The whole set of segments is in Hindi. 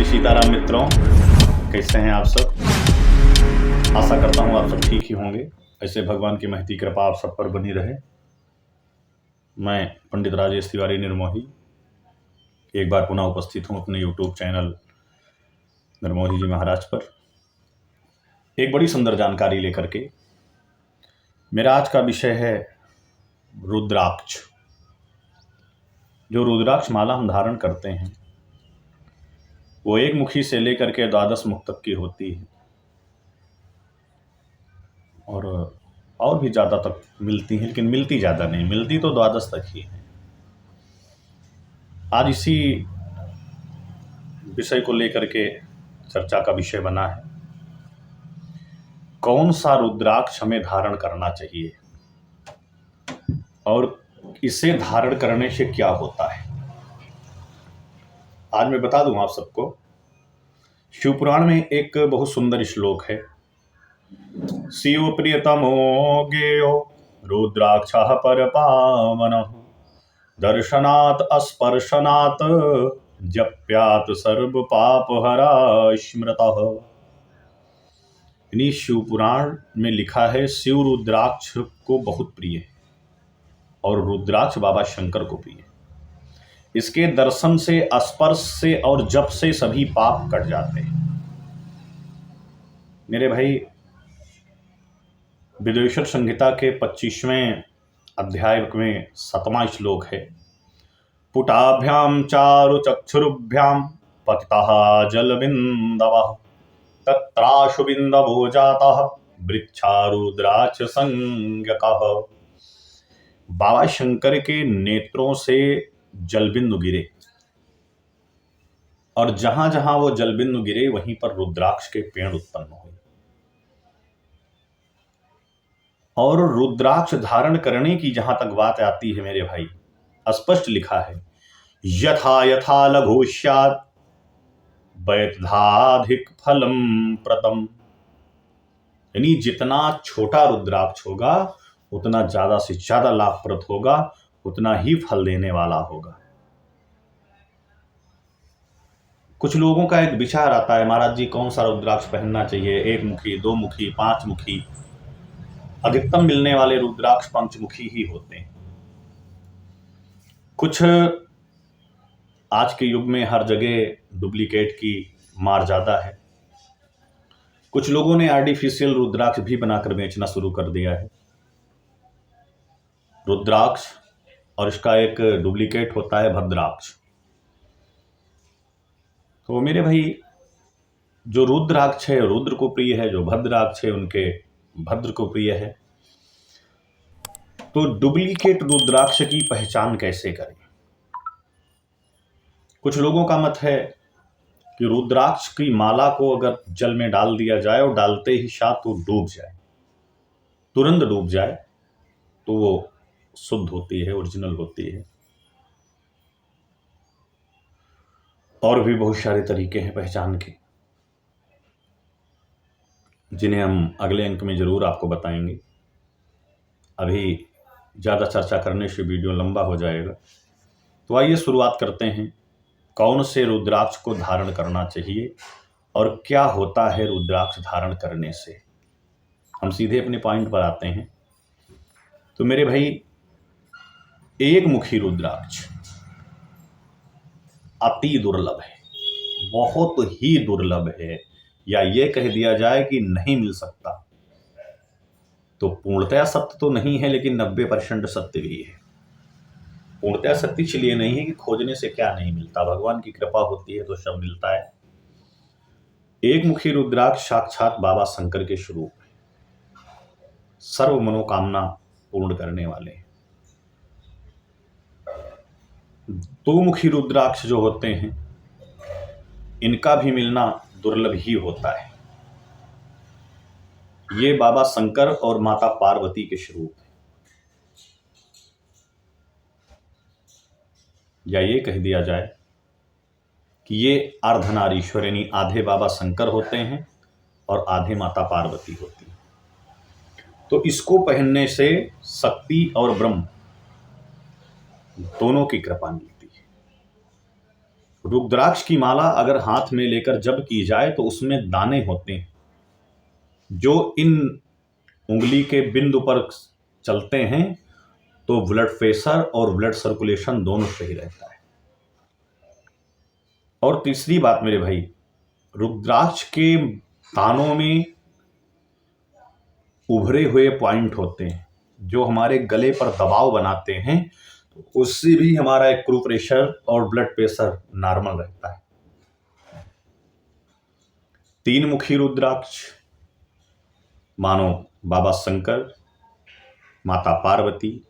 श्री सीताराम मित्रों, कैसे हैं आप सब। आशा करता हूँ आप सब ठीक ही होंगे। ऐसे भगवान की महती कृपा आप सब पर बनी रहे। मैं पंडित राजेश तिवारी निर्मोही एक बार पुनः उपस्थित हूँ अपने यूट्यूब चैनल निर्मोही जी महाराज पर एक बड़ी सुंदर जानकारी लेकर के। मेरा आज का विषय है रुद्राक्ष। जो रुद्राक्ष माला हम धारण करते हैं वो एक मुखी से लेकर के 12 मुख तक की होती है और भी ज़्यादा तक मिलती हैं, लेकिन मिलती ज़्यादा नहीं, मिलती तो 12 तक ही है। आज इसी विषय को लेकर के चर्चा का विषय बना है, कौन सा रुद्राक्ष हमें धारण करना चाहिए और इसे धारण करने से क्या होता है। आज मैं बता दूं आप सबको, शिवपुराण में एक बहुत सुंदर श्लोक है। शिव प्रियतमो गेयो रुद्राक्षः परपावनः दर्शनात् अस्पर्शनात् जप्यात् सर्व पापहरा स्मृतः। इन्हीं शिवपुराण में लिखा है शिव रुद्राक्ष को बहुत प्रिय है और रुद्राक्ष बाबा शंकर को प्रिय है। इसके दर्शन से, स्पर्श से और जप से सभी पाप कट जाते हैं। मेरे भाई, विदेश्वर संहिता के 25वें अध्याय में 7वां श्लोक है। पुटाभ्याम चारु चक्षुरुभ्याम पतितः जलबिंदवः तत्राशु बिंदवो जातः वृक्षारुद्राक्ष संज्ञकः। बाबा शंकर के नेत्रों से जलबिंदु गिरे और जहां जहां वो जलबिंदु गिरे वहीं पर रुद्राक्ष के पेड़ उत्पन्न हुए। और रुद्राक्ष धारण करने की जहां तक बात आती है मेरे भाई, स्पष्ट लिखा है यथा यथा लघु स्यात् वैदधाधिक फलम प्रदम। यानी जितना छोटा रुद्राक्ष होगा उतना ज्यादा से ज्यादा लाभप्रद होगा, उतना ही फल देने वाला होगा। कुछ लोगों का एक विचार आता है, महाराज जी कौन सा रुद्राक्ष पहनना चाहिए, 1 मुखी, 2 मुखी, 5 मुखी। अधिकतम मिलने वाले रुद्राक्ष 5मुखी ही होते हैं। कुछ आज के युग में हर जगह डुप्लीकेट की मार ज्यादा है। कुछ लोगों ने आर्टिफिशियल रुद्राक्ष भी बनाकर बेचना शुरू कर दिया है। रुद्राक्ष और इसका एक डुप्लीकेट होता है भद्राक्ष। तो मेरे भाई, जो रुद्राक्ष है रुद्र को प्रिय है, जो भद्राक्ष है उनके भद्र को प्रिय है। तो डुप्लीकेट रुद्राक्ष की पहचान कैसे करें। कुछ लोगों का मत है कि रुद्राक्ष की माला को अगर जल में डाल दिया जाए और डालते ही साथ वो डूब जाए, तुरंत डूब जाए, तो वो शुद्ध होती है, ओरिजिनल होती है। और भी बहुत सारे तरीके हैं पहचान के, जिन्हें हम अगले अंक में जरूर आपको बताएंगे। अभी ज़्यादा चर्चा करने से वीडियो लंबा हो जाएगा। तो आइए शुरुआत करते हैं, कौन से रुद्राक्ष को धारण करना चाहिए और क्या होता है रुद्राक्ष धारण करने से। हम सीधे अपने पॉइंट पर आते हैं। तो मेरे भाई, 1 मुखी रुद्राक्ष अति दुर्लभ है, बहुत ही दुर्लभ है, या ये कह दिया जाए कि नहीं मिल सकता। तो पूर्णतया सत्य तो नहीं है, लेकिन 90% सत्य भी है। पूर्णतया सत्य इसलिए नहीं है कि खोजने से क्या नहीं मिलता, भगवान की कृपा होती है तो सब मिलता है। 1 मुखी रुद्राक्ष साक्षात बाबा शंकर के स्वरूप है, सर्व मनोकामना पूर्ण करने वाले। 2 मुखी रुद्राक्ष जो होते हैं इनका भी मिलना दुर्लभ ही होता है। ये बाबा शंकर और माता पार्वती के स्वरूप है, या ये कह दिया जाए कि ये अर्धनारीश्वर, यानी आधे बाबा शंकर होते हैं और आधे माता पार्वती होती है। तो इसको पहनने से शक्ति और ब्रह्म दोनों की कृपा मिलती है। रुद्राक्ष की माला अगर हाथ में लेकर जप की जाए तो उसमें दाने होते हैं जो इन उंगली के बिंदु पर चलते हैं तो ब्लड प्रेशर और ब्लड सर्कुलेशन दोनों सही रहता है। और तीसरी बात मेरे भाई, रुद्राक्ष के दानों में उभरे हुए पॉइंट होते हैं जो हमारे गले पर दबाव बनाते हैं, तो उससे भी हमारा एक्रू प्रेशर और ब्लड प्रेशर नॉर्मल रहता है। 3 मुखी रुद्राक्ष मानो बाबा शंकर, माता पार्वती,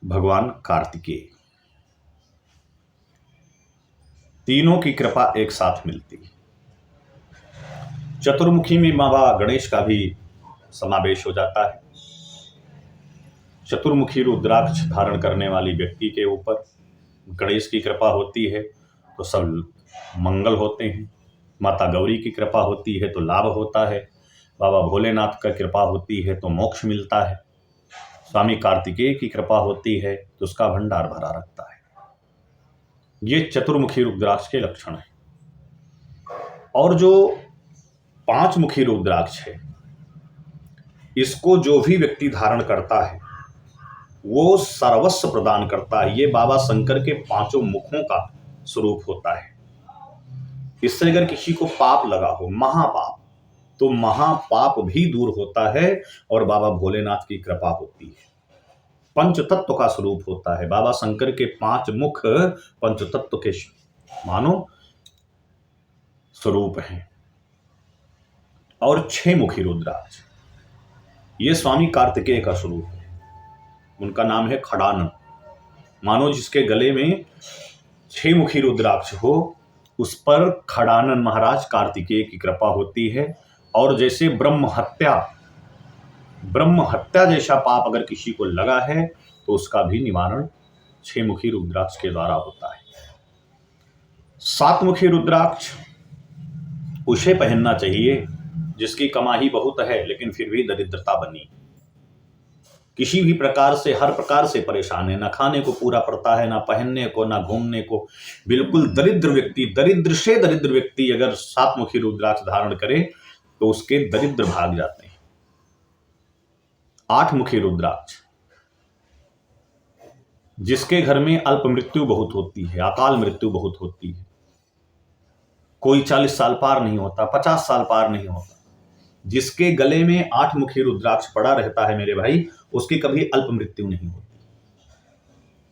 भगवान कार्तिकेय, तीनों की कृपा एक साथ मिलती है। चतुर्मुखी में बाबा गणेश का भी समावेश हो जाता है। चतुर्मुखी रुद्राक्ष धारण करने वाली व्यक्ति के ऊपर गणेश की कृपा होती है तो सब मंगल होते हैं, माता गौरी की कृपा होती है तो लाभ होता है, बाबा भोलेनाथ का कृपा होती है तो मोक्ष मिलता है, स्वामी कार्तिकेय की कृपा होती है तो उसका भंडार भरा रखता है। ये चतुर्मुखी रुद्राक्ष के लक्षण हैं। और जो 5 मुखी रुद्राक्ष है, इसको जो भी व्यक्ति धारण करता है वो सर्वस्व प्रदान करता है। ये बाबा शंकर के 5 मुखों का स्वरूप होता है। इससे अगर किसी को पाप लगा हो, महापाप, तो महापाप भी दूर होता है और बाबा भोलेनाथ की कृपा होती है। पंचतत्व का स्वरूप होता है। बाबा शंकर के 5 मुख पंचतत्व के मानो स्वरूप हैं। और 6 मुखी रुद्राक्ष, ये स्वामी कार्तिकेय का स्वरूप है। उनका नाम है खड़ानन। मानो जिसके गले में 6 मुखी रुद्राक्ष हो उस पर खड़ानन महाराज कार्तिकेय की कृपा होती है। और जैसे ब्रह्म हत्या जैसा पाप अगर किसी को लगा है तो उसका भी निवारण 6 मुखी रुद्राक्ष के द्वारा होता है। 7 मुखी रुद्राक्ष उसे पहनना चाहिए जिसकी कमाई बहुत है लेकिन फिर भी दरिद्रता बनी, किसी भी प्रकार से, हर प्रकार से परेशान है, ना खाने को पूरा पड़ता है, ना पहनने को, ना घूमने को, बिल्कुल दरिद्र व्यक्ति, दरिद्र से दरिद्र व्यक्ति अगर 7 मुखी रुद्राक्ष धारण करे तो उसके दरिद्र भाग जाते हैं। 8 मुखी रुद्राक्ष, जिसके घर में अल्प मृत्यु बहुत होती है, अकाल मृत्यु बहुत होती है, कोई 40 साल पार नहीं होता, 50 साल पार नहीं होता, जिसके गले में 8 मुखी रुद्राक्ष पड़ा रहता है मेरे भाई, उसकी कभी अल्प मृत्यु नहीं होती।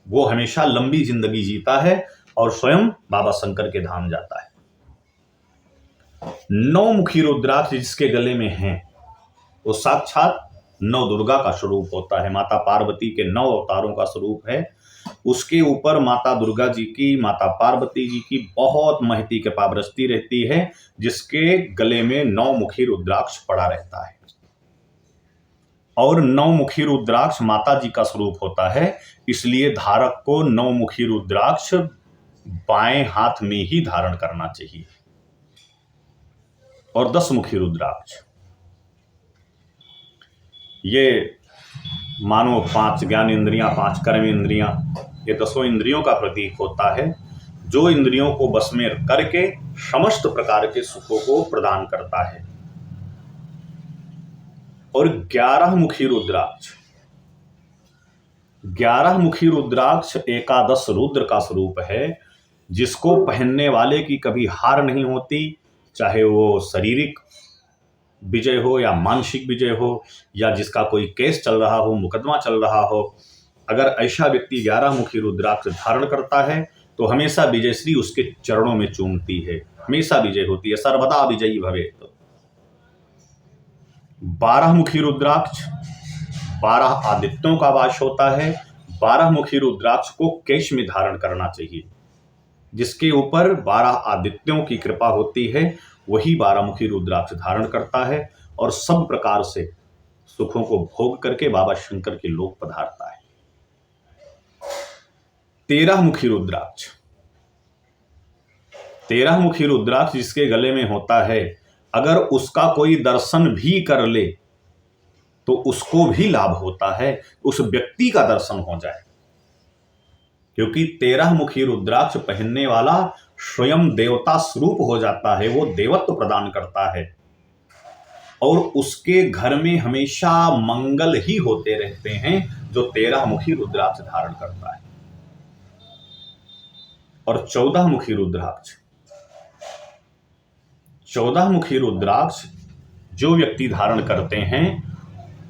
वो हमेशा लंबी जिंदगी जीता है और स्वयं बाबा शंकर के धाम जाता है। 9 मुखी रुद्राक्ष जिसके गले में है वो साक्षात 9 दुर्गा का स्वरूप होता है। माता पार्वती के 9 अवतारों का स्वरूप है। उसके ऊपर माता दुर्गा जी की, माता पार्वती जी की बहुत महती कृपा बरसती रहती है, जिसके गले में 9 मुखी रुद्राक्ष पड़ा रहता है। और 9 मुखी रुद्राक्ष माता जी का स्वरूप होता है, इसलिए धारक को 9 मुखी रुद्राक्ष बाएं हाथ में ही धारण करना चाहिए। और 10 मुखी रुद्राक्ष, ये मानो 5 ज्ञान इंद्रियां, 5 कर्म इंद्रियां, ये 10 इंद्रियों का प्रतीक होता है, जो इंद्रियों को बस में करके समस्त प्रकार के सुखों को प्रदान करता है। और 11 मुखी रुद्राक्ष, 11 मुखी रुद्राक्ष एकादश रुद्र का स्वरूप है, जिसको पहनने वाले की कभी हार नहीं होती, चाहे वो शारीरिक विजय हो या मानसिक विजय हो, या जिसका कोई केस चल रहा हो, मुकदमा चल रहा हो, अगर ऐसा व्यक्ति 11 मुखी रुद्राक्ष धारण करता है तो हमेशा विजयश्री उसके चरणों में चूमती है, हमेशा विजय होती है, सर्वदा विजयी भवेत्। 12 मुखी रुद्राक्ष 12 आदित्यों का वास होता है। 12 मुखी रुद्राक्ष को केश में धारण करना चाहिए। जिसके ऊपर 12 आदित्यों की कृपा होती है वही 12 मुखी रुद्राक्ष धारण करता है और सब प्रकार से सुखों को भोग करके बाबा शंकर के लोक पधारता है। 13 मुखी रुद्राक्ष, 13 मुखी रुद्राक्ष जिसके गले में होता है, अगर उसका कोई दर्शन भी कर ले तो उसको भी लाभ होता है, उस व्यक्ति का दर्शन हो जाए। क्योंकि 13 मुखी रुद्राक्ष पहनने वाला स्वयं देवता स्वरूप हो जाता है, वो देवत्व प्रदान करता है और उसके घर में हमेशा मंगल ही होते रहते हैं जो 13 मुखी रुद्राक्ष धारण करता है। और 14 मुखी रुद्राक्ष, 14 मुखी रुद्राक्ष जो व्यक्ति धारण करते हैं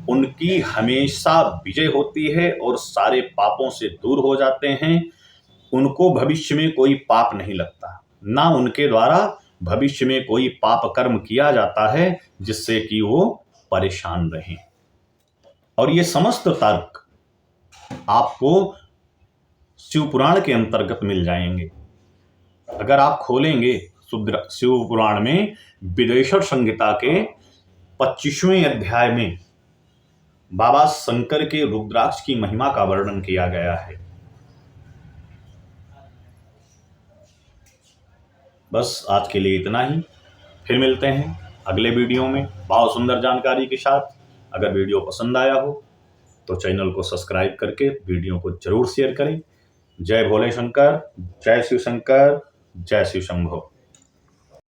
उनकी हमेशा विजय होती है और सारे पापों से दूर हो जाते हैं। उनको भविष्य में कोई पाप नहीं लगता, ना उनके द्वारा भविष्य में कोई पाप कर्म किया जाता है जिससे कि वो परेशान रहें। और ये समस्त तर्क आपको शिव पुराण के अंतर्गत मिल जाएंगे। अगर आप खोलेंगे शिव पुराण में विदेश्वर संहिता के 25वें अध्याय में बाबा शंकर के रुद्राक्ष की महिमा का वर्णन किया गया है। बस आज के लिए इतना ही, फिर मिलते हैं अगले वीडियो में बहुत सुंदर जानकारी के साथ। अगर वीडियो पसंद आया हो तो चैनल को सब्सक्राइब करके वीडियो को जरूर शेयर करें। जय भोले शंकर, जय शिव शंकर, जय शिव शंभो।